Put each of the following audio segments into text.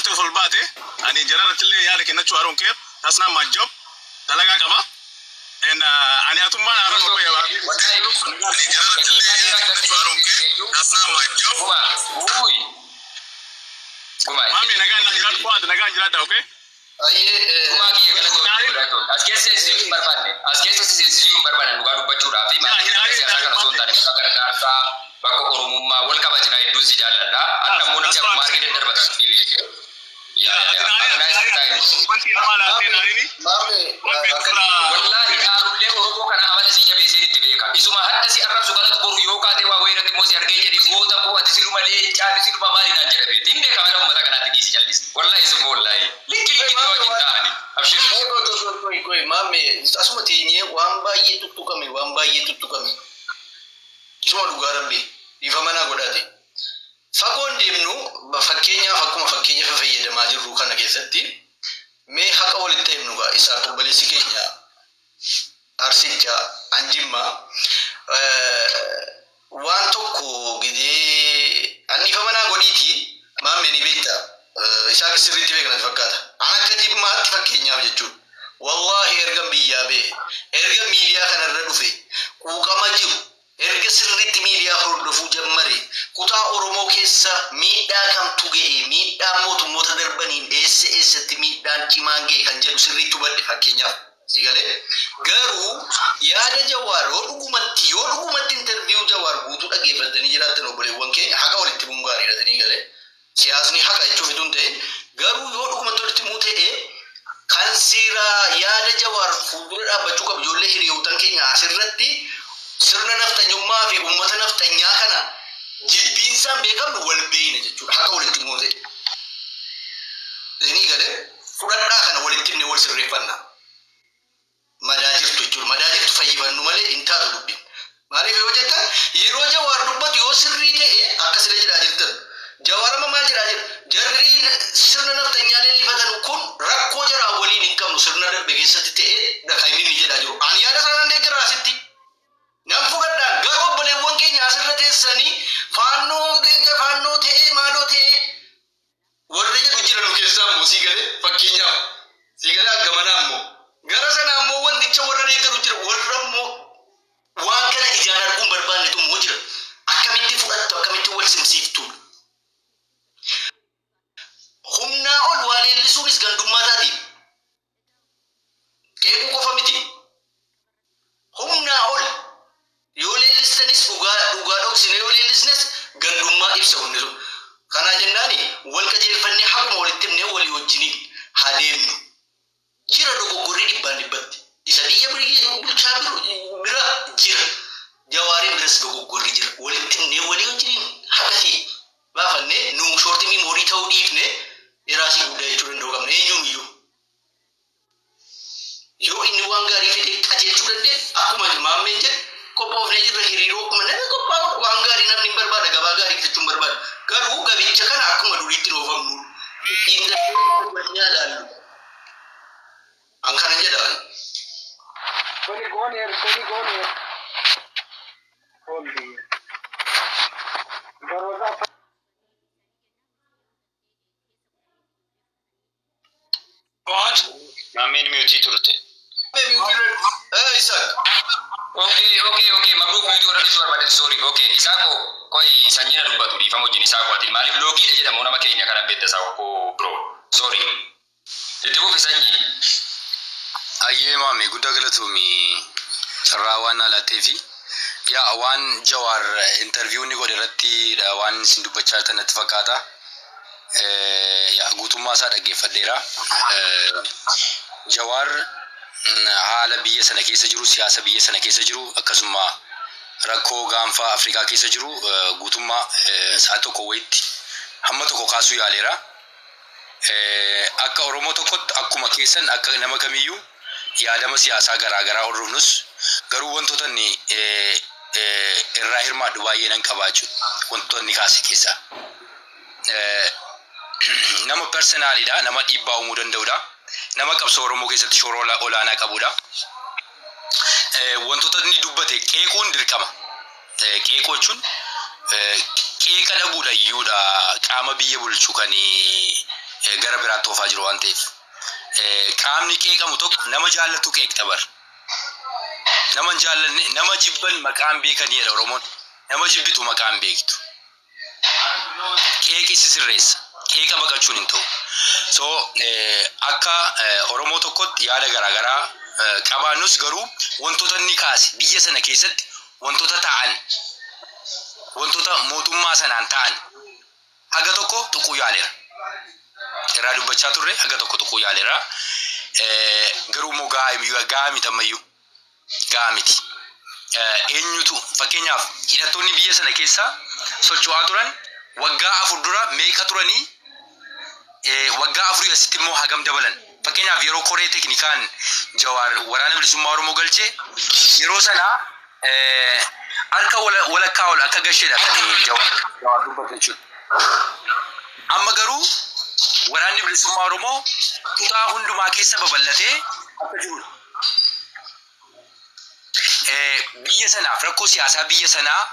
jaartee ol baate ani jararrattillee yaada kennachuu haroon kee tasnaa majjob dalagaa qaba en ani atummaan haroon koo yaba ani jararrattillee yaada kennachuu haroon kee tasnaa majjob mami nagaan na jiraatu kwaad nagaan jiraata okay aye magi galatu askese si barbaanne dhugaa dubbachuudhaa fi maatii siyaasa kana osoo hin taane gargaarsa bakka oromummaa wal kabajnaa hedduun si jaalladha akka immoo namni akkuma argee daddarbatan fiilee wallahi dhaabbilee oromoo kana amala si jabeessee itti beeka isuma hadda si arrabsu galatu boru yoo kaatee waa wayirratti immoo si argee jedhee goota koo ati siru malee caabi siru maali naan jedha beeti hin beekama nama uummata kanaatti dhiisi jallis wallahi isuma wallahi likki yoo jintaani abshir koi mame asuma teenye waan baay'ee tuttuqame isuma dhugaa rabbi ifa mana godhate fagoon deemnu fakkeenyaaf akkuma fakkeenya fayyadamaa jirru kana keessatti mee haqa walitti himnu gaa isaa obboleessi keenya arsicha anjimma waan tokko gidee annifa mana godhiiti maamne ni beekta isaa sirriitti beekna fakkaata ana akka jimmaatti fakkeenyaaf jechuudha wallahi erga biyyaa bee erga miidiyaa kanarra dhufe quuqama jiru erga sirriitti miidiyaa hordofuu jammare kutaa oromoo keessa miidhaa kamtu ga'e miidhaa mootummoota darbaniin eessatti miidhaan cimaan ga'e kan jedhu sirriitti hubadhe fakkeenyaaf sigalee garuu yaada Jawaar yoo dhugumatti interview Jawaar guutuu dhaggeeffatanii jiraatan obboleewwan keenya haqa walitti bu'uun gaariidha tanii galee siyaasni haqa jechuuf iduun ta'e garuu yoo dhugumatti walitti bu'uu ta'e kan sira yaada Jawaar fuuldura dhaabbachuu qabu ijoollee hiriyoottan keenya asirratti sirna naftanyummaa fi uummata naftanyaa kana jibbiinsaan beekamnu wal beeyna jechuudha haqa walitti bu'uu ta'e tanii galee fudhadhaa kana walitti himne wal sirreeffannaa madaa jirtu jechuudha madaa jirtu fayyifannu malee hin taatu dubbiin maaliif yoo jettan yeroo Jawaar dubbatu yoo sirrii ta'e akkasila jedhaa jirtan Jawaarama maal jedhaa jira jarri sirna naftanyaa leellifatan kun rakkoo jaraa waliin hin qabnu sirna darbe keessatti ta'e dhaqanii ni jedhaa jiru ani yaada sanaan deeggaraa asitti nam fudhadhaan garuu obboleewwan keenya asirra teessanii faannoo ta'e maaloo ta'e warri jedhu jira nu keessaa immoo sii galee fakkeenyaaf sii galee aggamanaa immoo gara sana ammoo wanticha warra deeggaru jira warra immoo waan kana ijaan arguun barbaannetu immoo jira akkamitti fudhattu akkamitti wal simsiiftu humnaa ol waa leellisuunis gandummaa taati qeequu qofa miti humnaa ol yoo leellistanis dhugaa dhoksine yoo leellisnes gandummaa ibsa hundi sun kanaa jennaani wal qajeelfannee haquma walitti himnee walii wajjiniin haa deemnu jira dogoggorrii dhibbatti isa biyya bulchaa bira jira Jawaariin biras dogoggorrii jira walitti himnee walii wajjiniin haqatii baafannee nuu shoortii miimoorii ta'uu dhiifne iraasii guddaa jechuu danda'u qabna eenyuumiyyuu yoo inni waan gaarii fedhee qajeelchuu danda'e akkuma maammeen jedhe qophoofnee jirra hiriiroo akkuma nama qophaa'u waan gaarii namni hin barbaada gabaa gaarii fitachuun barbaada garuu gabicha kana akkuma duriitti oofamnu dhiingadhee ilaallu an kanan jedhaan Tony Goner. Only. what maameen miyuutii turte Isaac okay mabruk miyuutii warra dhiisuu barbaadetu sorry okay Isaako koi sanyina dubbatu dhiifama wajjin Isaako ati maaliif loogiidha jedhamu nama keenya kana beekta Isaako bro sorry itti buufi sanyii ayyee maame guddaa galatoomi carraa waan alaatteefi yaa waan Jawaar interview ni godhe irratti waan isin dubbachaa tanatti fakkaata yaa guutummaa isaa dhaggeeffadheera Jawaar haala biyya sana keessa jiru siyaasa biyya sana keessa jiru akkasuma rakkoo gaanfa Afrikaa keessa jiru guutummaa saa tokko wayitti hamma tokko kaasuu yaaleera akka Oromoo tokkotti akkuma keessan akka nama kamiyyuu yaadama siyaasaa garaagaraa hordofnus garuu wantoota inni irraa hirmaadhu baay'ee nan qabaachuu wantoota inni kaase keessaa nama personaalidha nama dhiibbaa uumuu danda'udha nama qabsoo Oromoo keessatti shoora olaanaa qabudha wantoota inni dubbate qeequun dirqama qeeqoo jechuun qeeqa dhabuudha iyyuudha qaama biyya bulchuu kan gara biraatti oofaa jiru waan ta'eef. Qaamni qeeqamu tokko nama jaallatu qeeqxa bar. Nama jaallanne nama jibban maqaan beekaniidha Oromoon. Nama jibbitu maqaan beektu. Qeeqi sirreessa. Qeeqa baqachuun hin ta'u. So akka Oromoo tokkotti yaada garaagaraa qabaannus garuu wantoota inni kaase biyya sana keessatti wantoota ta'an wantoota mootummaa sanaan ta'an haga tokko tuquu yaaleera. Irraa dubbachaa turre haga tokko tuquu yaaleera. Garuu immoo gaa miti ammayyuu. Gaa miti. Eenyutu fakkeenyaaf hidhattoonni biyya sana keessa socho'aa turan waggaa 4 dura meeqa turanii waggaa 4 asitti immoo hagam dabalan. Fakkeenyaaf yeroo koree teknikaan Jawaar waraana bilisummaa Oromoo galchee yeroo sana harka walakkaa ol akka gasheedha kan Jawaar dubbatu jechuudha. Amma garuu waraanni bilisummaa Oromoo kutaa hundumaa keessa babal'atee akka jirudha. Biyya sanaaf rakkoo siyaasaa biyya sanaa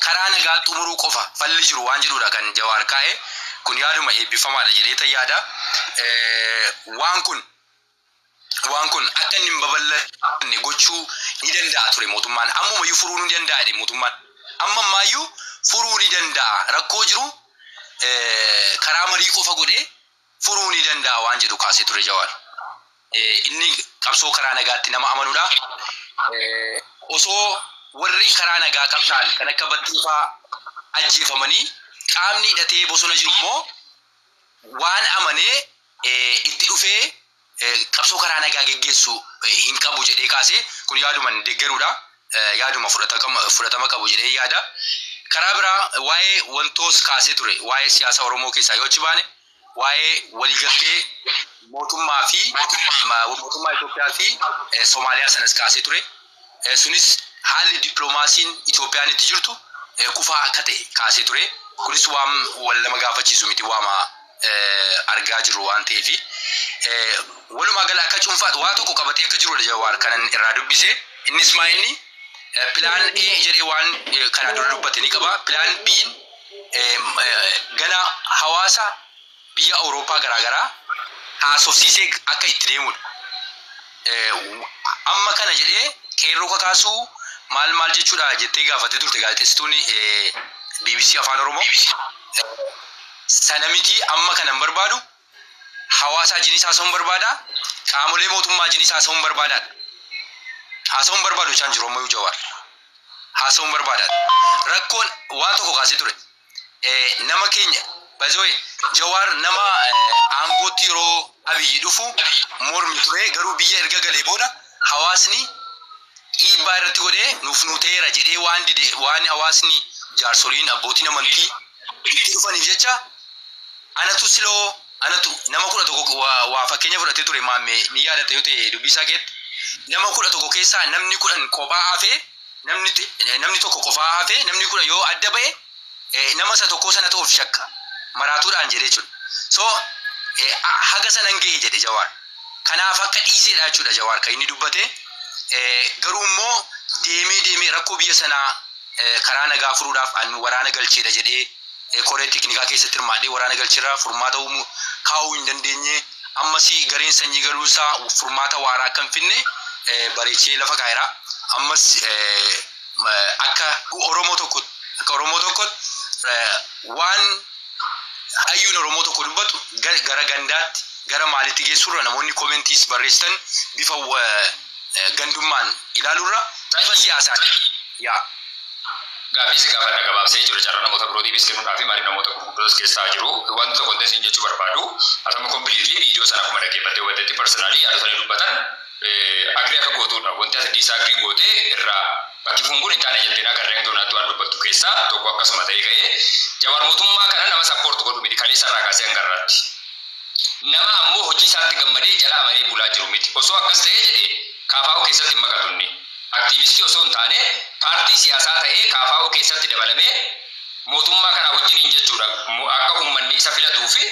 karaa nagaa xumuruu qofa falli jiru waan jedhudha kan Jawaar kaa'e. Kun yaaduma eebbifamaadha jedhee yaada. Waan kun akka inni hin babal'anne gochuu ni danda'a ture mootummaan. Ammumayyuu furuu ni danda'a mootummaan. Ammamaayyuu furuu ni danda'a. Rakkoo jiru karaa marii qofa godhee furuu ni danda'a waan jedhu kaasee ture Jawaar. Inni qabsoo karaa nagaatti nama amanuudha. Osoo warri karaa nagaa qabsaan kan akka Battiifaa ajjeefamanii qaamni hidhatee bosona jiru immoo waan amanee itti dhufee qabsoo karaa nagaa geggeessu hin qabu jedhee kaasee kun yaaduman deeggaruudha. Yaaduma fudhatama qabu jedhee yaada. Karaa biraa waa'ee wantoos kaasee ture waa'ee siyaasa Oromoo keessaa yoo achi baane waa'ee waliigaltee mootummaa Itoophiyaa fi Somaaliyaa sanas kaasee ture. Sunis haalli dippiloomaasiin Itoophiyaan itti jirtu kufaa akka ta'e kaasee ture. Kunis waan wal lama gaafachiisu miti waama argaa jirru waan ta'eef walumaa gala akka cuunfaatu waa tokko qabatee akka jirudha Jawaar kanan irraa dubbise. Innis maayinni pilaan A jedhee waan kana dura dubbate ni qaba. Pilaan B gana hawaasa biyya Awurooppaa garaagaraa haasofsiisee akka itti deemudha. Amma kana jedhee qeerroo kakaasuu maal jechuudha jettee gaafatee turte gaazexeessituun BBC Afaan Oromoo. Sana miti amma kanan barbaadu hawaasa jinis haasawuun barbaada. Qaamolee mootummaa jinis haasawuun barbaada. Haasawuun barbaadu jechaan jiru ammayyuu Jawaar. Haasawuun barbaada. Rakkoon waan tokko kaasee ture. Nama keenya baay'ee Jawaar nama aangootti yeroo Abiyyi dhufu mormi ture garuu biyya erga galee booda hawaasni dhiibbaa irratti godhee nuuf nuteera jedhee waan hawaasni jaarsoliin abbootiin amantii itti dhufaniif jecha anatu nama 11 waa fakkeenya fudhatee ture maammee ni yaadata yoo ta'e dubbisaa keetti nama 11 keessaa namni 10 kophaa hafee namni tokko qofaa hafee namni 10 yoo adda ba'e nama isa tokko sana ta'uuf shakka maraatuudhaan jedhee jechuudha. So haga sanan ga'e jedhe Jawaar. Kanaaf akka dhiiseedha jechuudha Jawaar kan inni dubbate. Garuu immoo deemee rakkoo biyya sanaa karaa nagaa furuudhaaf waraana galcheedha jedhee koree teknikaa keessatti hirmaadhee waraana galcheerraa furmaata kaa'uu hin dandeenye. Ammas gareen sanyii galuusaa furmaata waaraa kan finne bareechee lafa kaa'eera. Ammas akka Oromoo tokkotti waan hayyuun Oromoo tokko dubbatu gara gandaatti gara maalitti geessurra namoonni koomentiis barreessan bifa gandummaan ilaaluurra bifa siyaasaati. Gaaffiis gaafadha gabaabsee jiru carraa namoota birootiifis kennuudhaa fi maaliif namoota gurguddoos keessaa jiru wanta tokko wanti isin jechuu barbaadu asuma kompiliitlii viidiyoo sana akkuma dhaggeeffattee hubattetti parsanaalii yaadotanii dubbatan agrii akka gootuudha. Wanti as addiisaa agrii gootee irraa bakki kun hin taane jettee agarreen doonaatti waan dubbattu keessaa tokko akkasuma ta'ee ka'ee Jawaar mootummaa kana nama sappoortu godhu miti kaleessa irraa kaasee hangarratti. Nama ammoo hojii isaatti gammadee jala amanee bulaa jiru miti. Osoo akkas ta'ee jedhee KFO keessatti hin makatunni. Aktiivistii osoo hin taane paartii siyaasaa ta'ee KFO keessatti dabalamee mootummaa kana wajjin jechuudha. Akka uummanni isa filatuu fi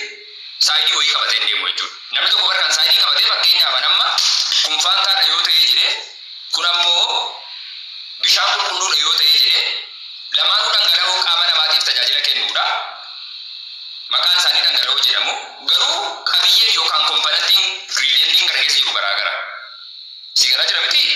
saayidii wayii qabatee hin deemu jechuudha. Namni tokko barkaan saayidii qabatee fakkeenyaaf amma kunfaan taadha yoo ta'ee jedhee kun ammoo bishaan qulqulluudha yoo ta'ee jedhee lamaanuu dhangala'oo qaama namaatiif tajaajila kennuudha. maqaan isaanii dhangala'oo jedhamu garuu qabiyyeen yookaan komponentiin ingridiyentiin kana keessa jiru garaagara. Si garaa jira miti?